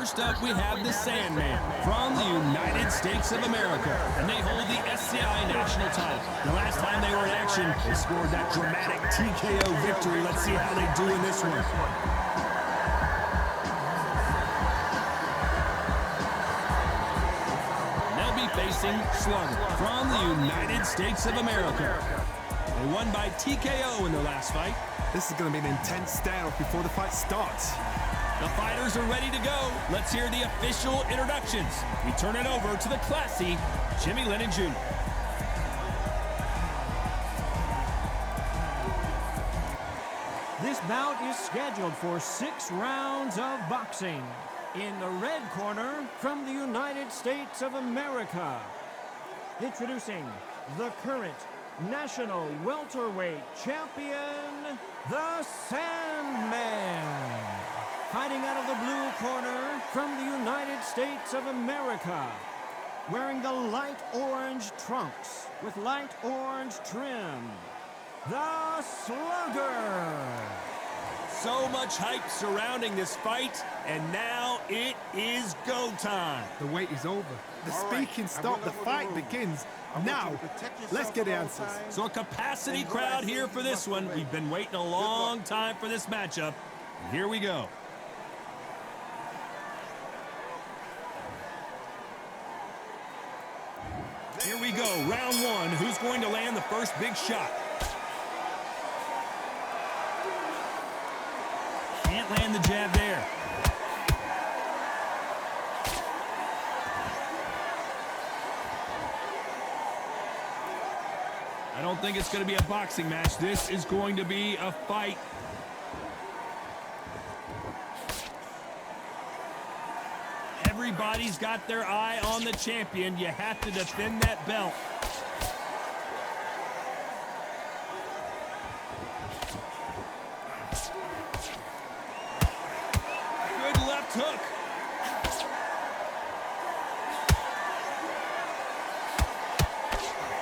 First up, we have the Sandman from the United States of America, and they hold the SCI national title. The last time they were in action, they scored that dramatic TKO victory. Let's see how they do in this one. They'll be facing Slugger from the United States of America. They won by TKO in their last fight. This is going to be an intense stare-off before the fight starts. The fighters are ready to go. Let's hear the official introductions. We turn it over to the classy Jimmy Lennon Jr. This bout is scheduled for 6 rounds of boxing. In the red corner, from the United States of America, introducing the current national welterweight champion, the Sandman. Fighting out of the blue corner, from the United States of America, wearing the light orange trunks with light orange trim, the Slugger. So much hype surrounding this fight, and now it is go time. The wait is over. The speaking stopped. The fight begins. Now, let's get the answers. So a capacity crowd here for this one. We've been waiting a long time for this matchup. And here we go. Here we go, round one. Who's going to land the first big shot? Can't land the jab there. I don't think it's going to be a boxing match. This is going to be a fight. Everybody's got their eye on the champion. You have to defend that belt. Good left hook.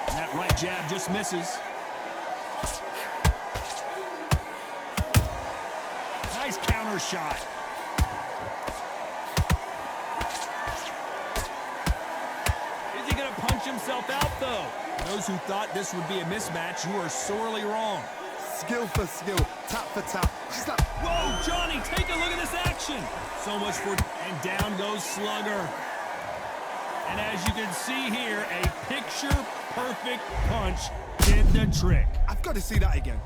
That right jab just misses. Nice counter shot. Punch himself out, though. Those who thought this would be a mismatch, you are sorely wrong. Skill for skill, tap for tap. Whoa, Johnny, take a look at this action. So much for... And down goes Slugger. And as you can see here, a picture-perfect punch did the trick. I've got to see that again.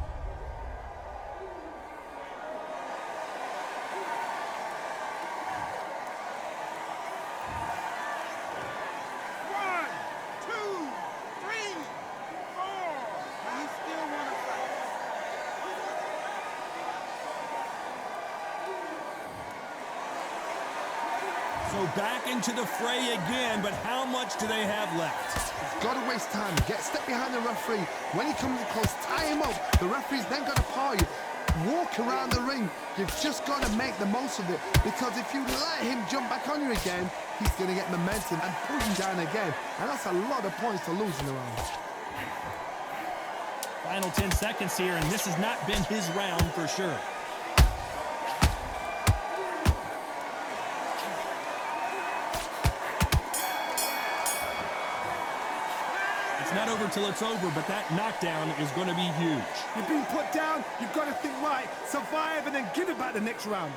So back into the fray again, but how much do they have left? You've got to waste time. Get step behind the referee. When he comes close, tie him up. The referee's then got to paw you. Walk around the ring. You've just got to make the most of it, because if you let him jump back on you again, he's going to get momentum and pull you down again. And that's a lot of points to lose in the round. Final 10 seconds here, and this has not been his round for sure. It's not over till it's over, but that knockdown is going to be huge. You're being put down, you've got to think right, survive, and then give it back the next round.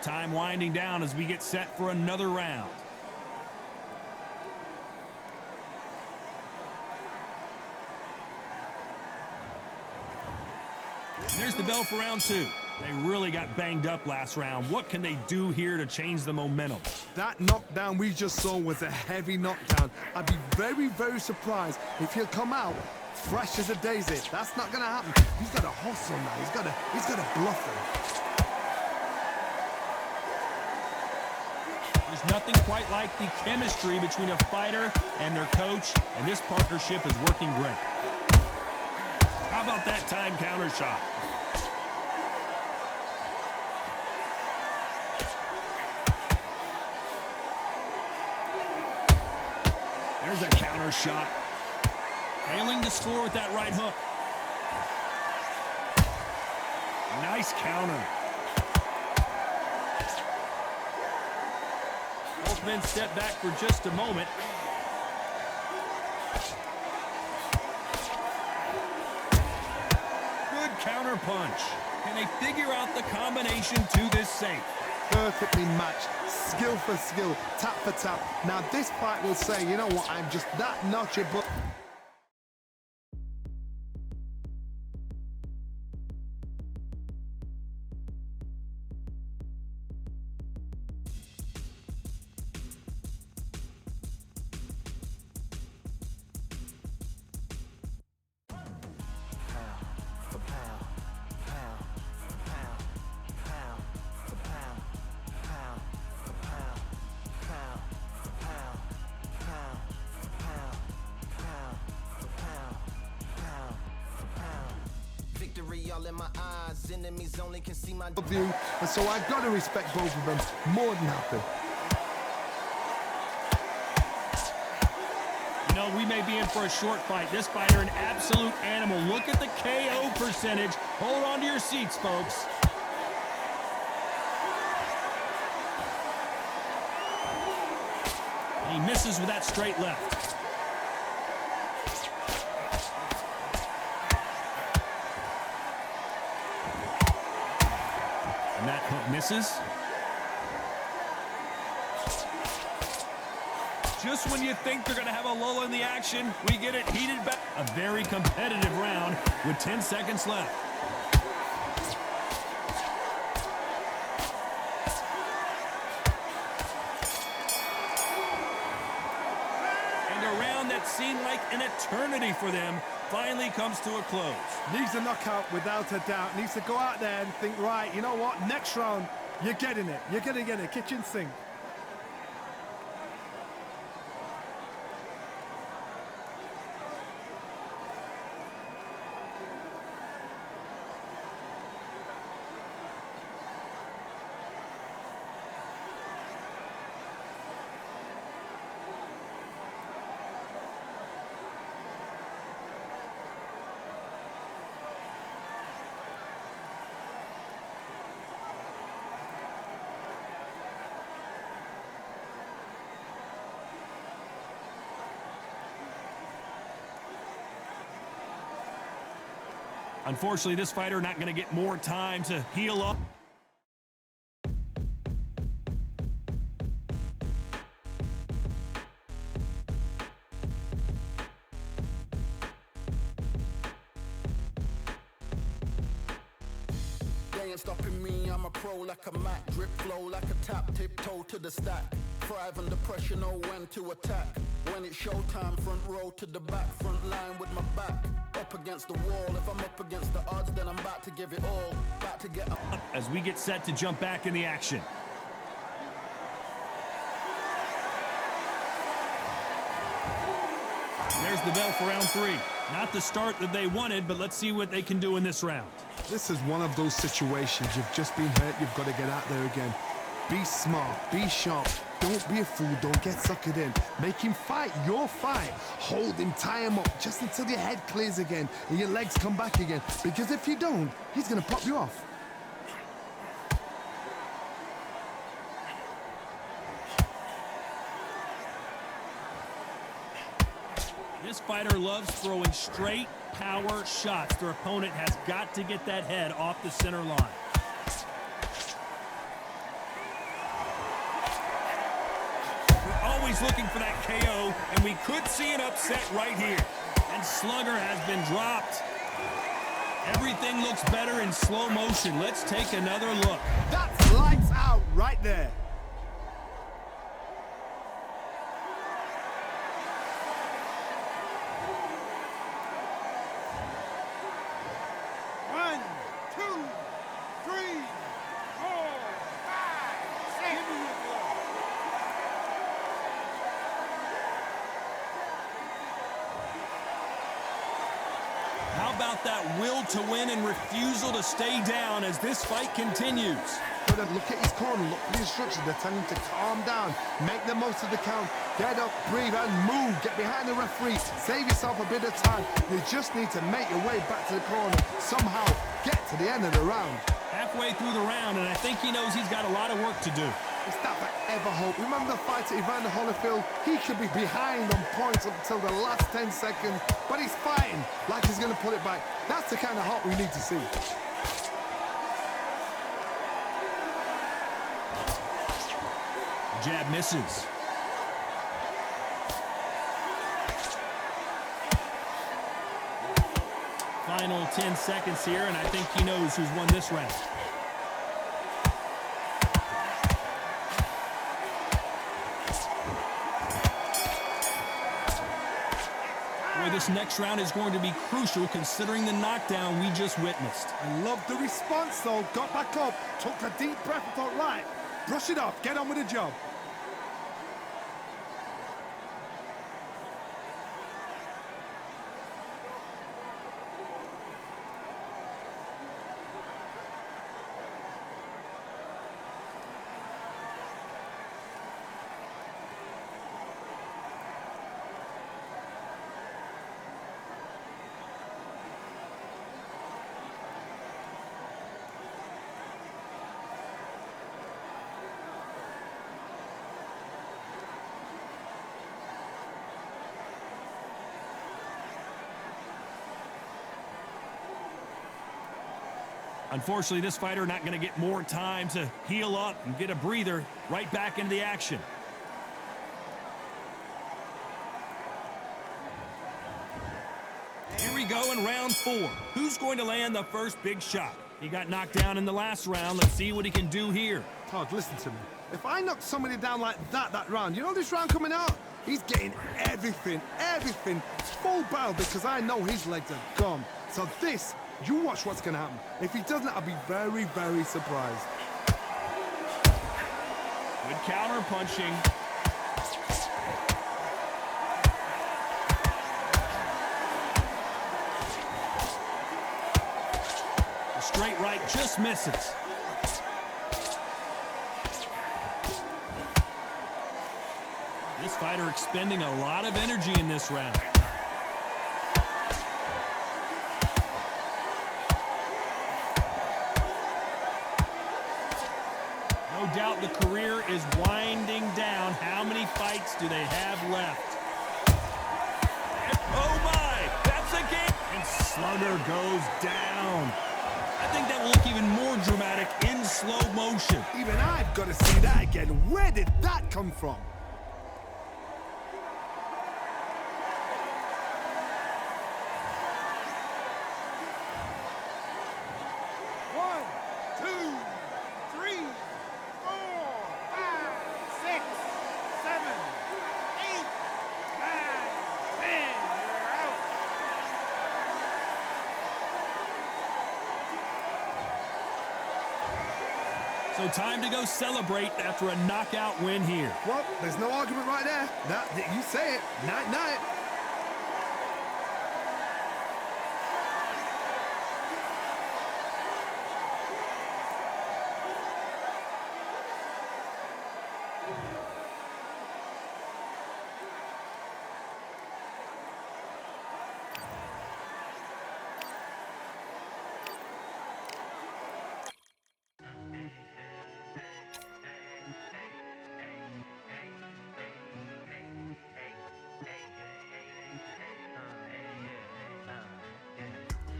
Time winding down as we get set for another round. There's the bell for round two. They really got banged up last round. What can they do here to change the momentum? That knockdown we just saw was a heavy knockdown. I'd be very, very surprised if he'll come out fresh as a daisy. That's not gonna happen. He's got to hustle now. He's got to bluff him. There's nothing quite like the chemistry between a fighter and their coach, and this partnership is working great. How about that time counter shot? There's a counter shot. Failing to score with that right hook. Nice counter. Both men step back for just a moment. Good counter punch. Can they figure out the combination to this safe? Perfectly matched, skill for skill, tap for tap. Now this fight will say, you know what, I'm just that notch above. All in my eyes, enemies only can see my view, and so I've got to respect both of them more than happy. You know, we may be in for a short fight. This fighter, an absolute animal. Look at the KO percentage. Hold on to your seats, folks. And he misses with that straight left. And that hook misses. Just when you think they're going to have a lull in the action, we get it heated back. A very competitive round with 10 seconds left. And a round that seemed like an eternity for them finally comes to a close. Needs a knockout without a doubt. Needs to go out there and think, right, you know what, next round, you're getting it. You're going to get it, kitchen sink. Unfortunately, this fighter not going to get more time to heal up. They ain't stopping me, I'm a pro like a Mac. Drip flow like a tap, tiptoe to the stack. Thrive under pressure, know when to attack. When it's showtime, front row to the back. Front line with my back up against the wall. If I'm up against the odds, then I'm about to give it all. About to get up. As we get set to jump back in the action. There's the bell for round 3. Not the start that they wanted, but let's see what they can do in this round. This is one of those situations. You've just been hurt. You've got to get out there again. Be smart. Be sharp. Don't be a fool. Don't get suckered in. Make him fight your fight. Hold him. Tie him up just until your head clears again and your legs come back again. Because if you don't, he's going to pop you off. This fighter loves throwing straight power shots. Their opponent has got to get that head off the center line. We're always looking for that KO, and we could see an upset right here. And Slugger has been dropped. Everything looks better in slow motion. Let's take another look. That's lights out right there. One, two, three, four, five, six. Give me your glove. How about that will to win and refusal to stay down as this fight continues? But look at his corner, look at the instructions. They're telling him to calm down, make the most of the count, get up, breathe, and move. Get behind the referee, save yourself a bit of time. You just need to make your way back to the corner. Somehow get to the end of the round. Halfway through the round, and I think he knows he's got a lot of work to do. Is that ever hope? Remember the fight at Evander Holyfield? He could be behind on points up until the last 10 seconds, but he's fighting like he's going to pull it back. That's the kind of hope we need to see. Jab misses. Final 10 seconds here, and I think he knows who's won this round. Boy, this next round is going to be crucial considering the knockdown we just witnessed. I love the response, though. Got back up, took a deep breath and thought, right, brush it off, get on with the job. Unfortunately, this fighter not going to get more time to heal up and get a breather. Right back into the action. Here we go in round 4. Who's going to land the first big shot? He got knocked down in the last round. Let's see what he can do here. Todd, listen to me. If I knock somebody down like that round, you know this round coming out? He's getting everything, full barrel because I know his legs are gone. So this, you watch what's going to happen. If he doesn't, I'll be very, very surprised. Good counter punching. The straight right just misses. This fighter expending a lot of energy in this round. No doubt the career is winding down. How many fights do they have left? Oh my, that's a game. And Slugger goes down. I think that will look even more dramatic in slow motion. Even I've got to see that again. Where did that come from? One, two, three, four, five, six, seven, eight, nine, 10. You're out. So time to go celebrate after a knockout win here. Well, there's no argument right there. You say it. Night-night.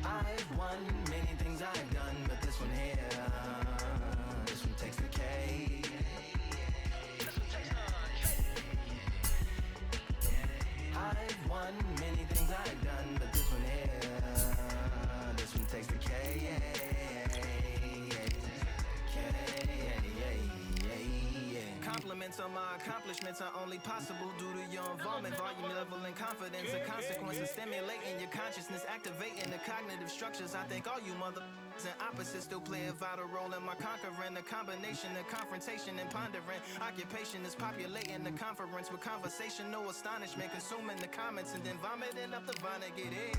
I've won many things I've done, but this one here, this one takes the cake. I've won many things I've done, but this one here, this one takes the cake. compliments on my accomplishments are only possible due to your involvement. Volume level and confidence, a consequence of stimulating your consciousness, activating the cognitive structures. I think all you and opposites still play a vital role in my conquering. The combination of confrontation and pondering. Occupation is populating the conference with conversational astonishment, consuming the comments and then vomiting up the Vonnegut. Hey.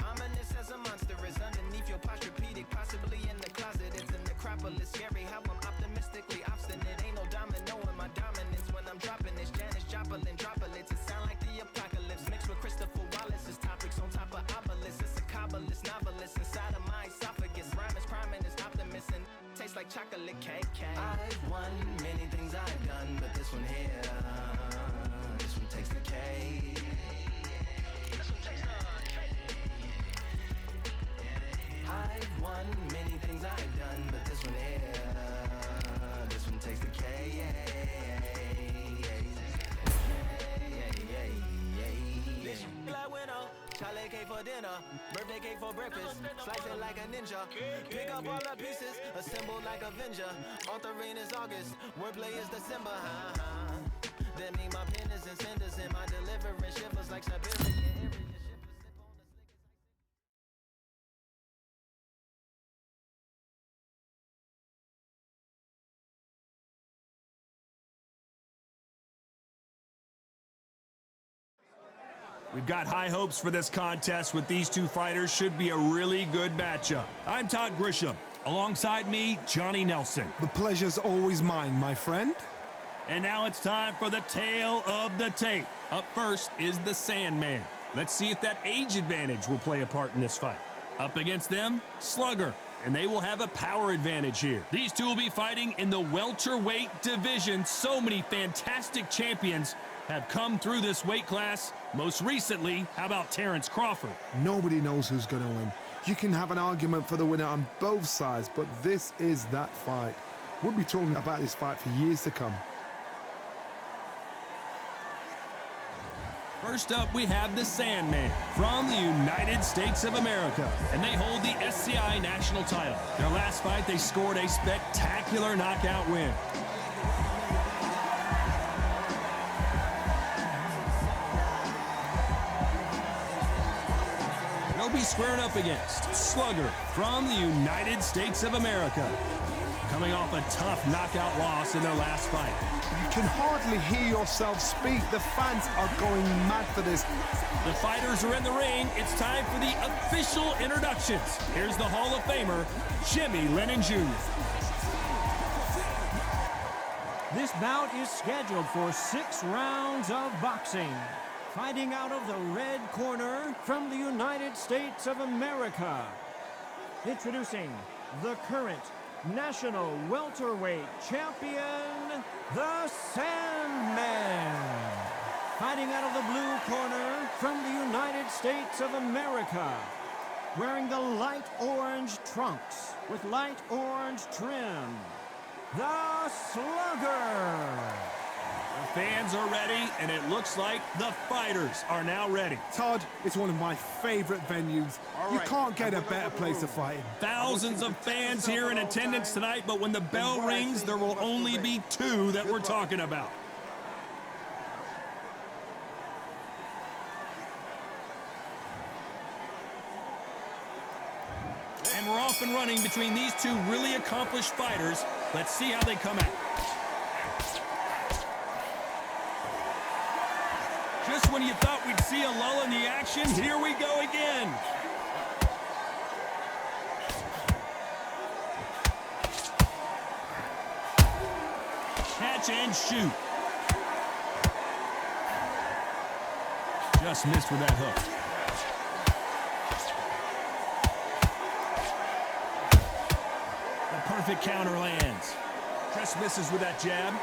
Ominous as a monster is underneath your posturepedic, possibly in the closet. It's a necropolis, scary how I'm optimistically obstinate. Ain't no domino in my dominance when I'm dropping this. Janis Joplin droplets, it sound like the apocalypse mixed with Christopher Wallace's topics on top of obelisks. It's a kabbalist novelist inside of my esophagus. Rhyme is priming, is optimist and tastes like chocolate cake. I've won many things I've done, but this one here, this one takes the cake. I've won many things I've done, but this one here, this one takes the cake. Like winner, Charlie cake for dinner, birthday cake for breakfast, slice it like a ninja, pick up all the pieces, assemble like Avenger. Authoring is August, wordplay is December. That mean my pen is in cinders and my deliverance shivers like Siberian area. We've got high hopes for this contest with these two fighters. Should be a really good matchup. I'm Todd Grisham. Alongside me, Johnny Nelson. The pleasure's always mine, my friend. And now it's time for the tale of the tape. Up first is the Sandman. Let's see if that age advantage will play a part in this fight. Up against them, Slugger. And they will have a power advantage here. These two will be fighting in the welterweight division. So many fantastic champions have come through this weight class. Most recently, how about Terrence Crawford? Nobody knows who's going to win. You can have an argument for the winner on both sides, but this is that fight. We'll be talking about this fight for years to come. First up, we have the Sandman from the United States of America, and they hold the SCI national title. Their last fight, they scored a spectacular knockout win. They'll be squaring up against Slugger from the United States of America, coming off a tough knockout loss in their last fight. You can hardly hear yourself speak. The fans are going mad for this. The fighters are in the ring. It's time for the official introductions. Here's the Hall of Famer, Jimmy Lennon Jr. This bout is scheduled for 6 rounds of boxing. Fighting out of the red corner from the United States of America. Introducing the current national welterweight champion, the Sandman. Fighting out of the blue corner from the United States of America. Wearing the light orange trunks with light orange trim, the Slugger. The fans are ready, and it looks like the fighters are now ready. Todd, it's one of my favorite venues. You can't get a better place to fight in. Thousands of fans here in attendance tonight, but when the bell rings, there will only be 2 that we're talking about. And we're off and running between these 2 really accomplished fighters. Let's see how they come out. Just when you thought we'd see a lull in the action, here we go again. Catch and shoot. Just missed with that hook. The perfect counter lands. Just misses with that jab.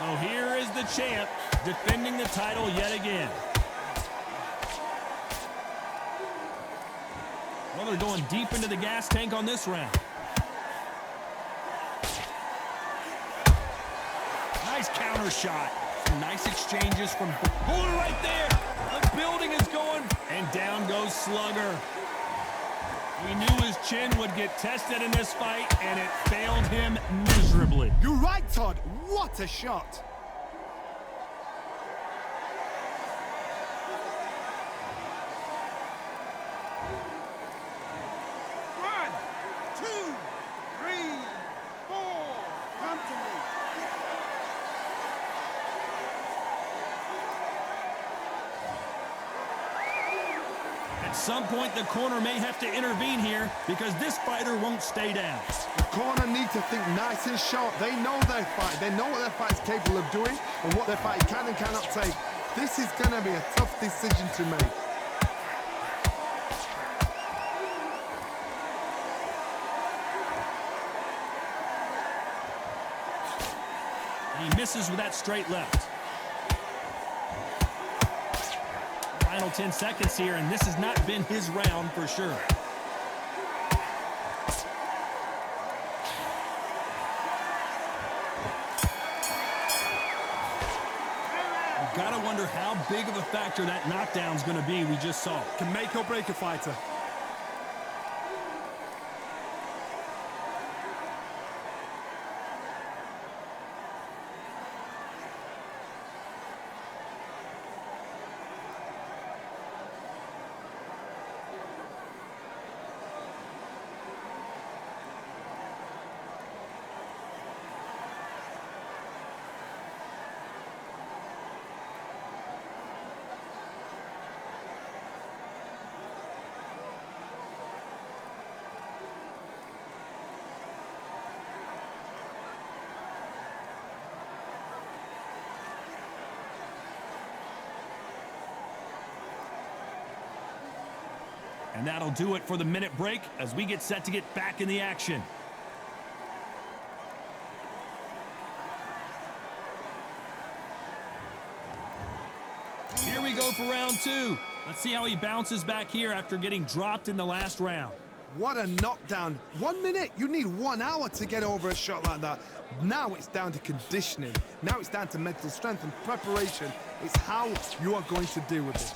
So here is the champ defending the title yet again. Well, they're going deep into the gas tank on this round. Nice counter shot. Some nice exchanges from... Hold it right there. The building is going And down goes Slugger. We knew his chin would get tested in this fight, and it failed him miserably. You're right, Todd. What a shot. One, two, three, four. Come to me. At some point, the corner may have to intervene here because this fighter won't stay down. The corner need to think nice and sharp. They know their fight. They know what their fight is capable of doing and what their fight can and cannot take. This is going to be a tough decision to make. He misses with that straight left. Final 10 seconds here, and this has not been his round for sure. You gotta wonder how big of a factor that knockdown's gonna be we just saw. Can make or break a fighter. And that'll do it for the minute break as we get set to get back in the action. Here we go for round two. Let's see how he bounces back here after getting dropped in the last round. What a knockdown. 1 minute, you need 1 hour to get over a shot like that. Now it's down to conditioning. Now it's down to mental strength and preparation. It's how you are going to deal with this.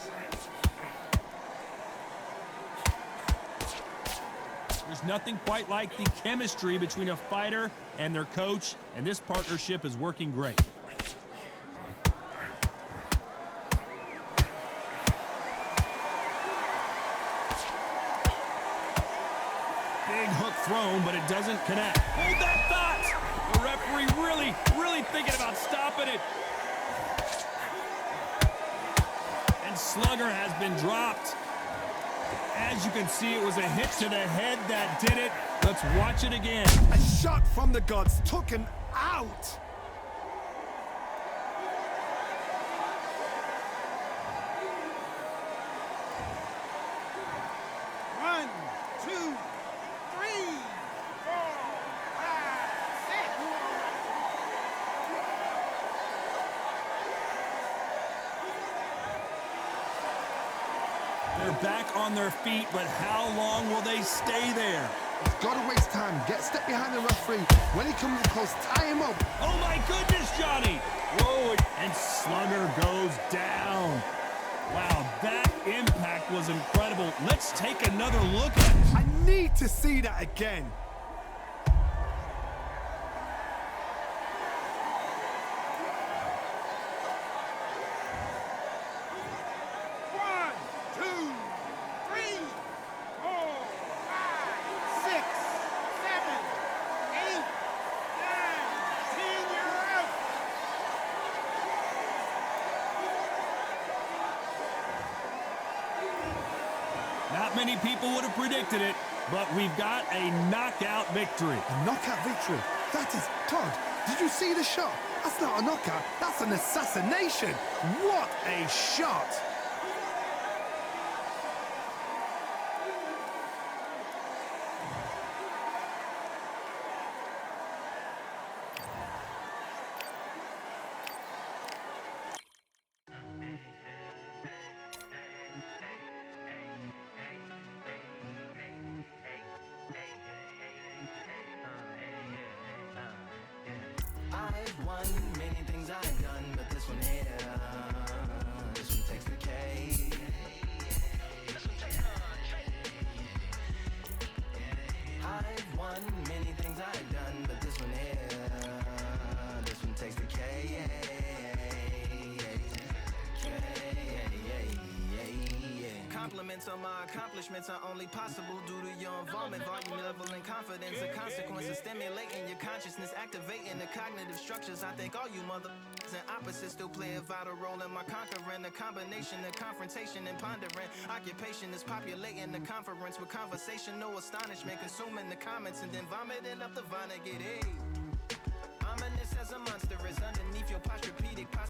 There's nothing quite like the chemistry between a fighter and their coach, and this partnership is working great. Big hook thrown, but it doesn't connect. Hold that thought! The referee really thinking about stopping it. And Slugger has been dropped. As you can see, it was a hit to the head that did it. Let's watch it again. A shot from the gods took him out. One, two, three, four, five, six. They're back on their feet, but how long will they stay there? He's got to waste time. Get a step behind the referee. When he comes in close, tie him up. Oh my goodness, Johnny! Whoa, and Slugger goes down. Wow, that impact was incredible. Let's take another look at it. I need to see that again. One, two, three, four, five, six, seven, eight, nine, 10. You're out. Not many people would have predicted it, but we've got a knockout victory. A knockout victory. That is Todd. Did you see the shot? That's not a knockout. That's an assassination. What a shot. I've won many things I've done, but this one here, this one takes the cake. Accomplishments of my accomplishments are only possible due to your involvement, volume, level, and confidence. A consequence of stimulating your consciousness, activating the cognitive structures. I think all you mother and opposites still play a vital role in my conquering. The combination of confrontation and pondering. Occupation is populating the conference with conversation, no astonishment, consuming the comments and then vomiting up the vine and get ominous as a monster is underneath your posturepedic posture.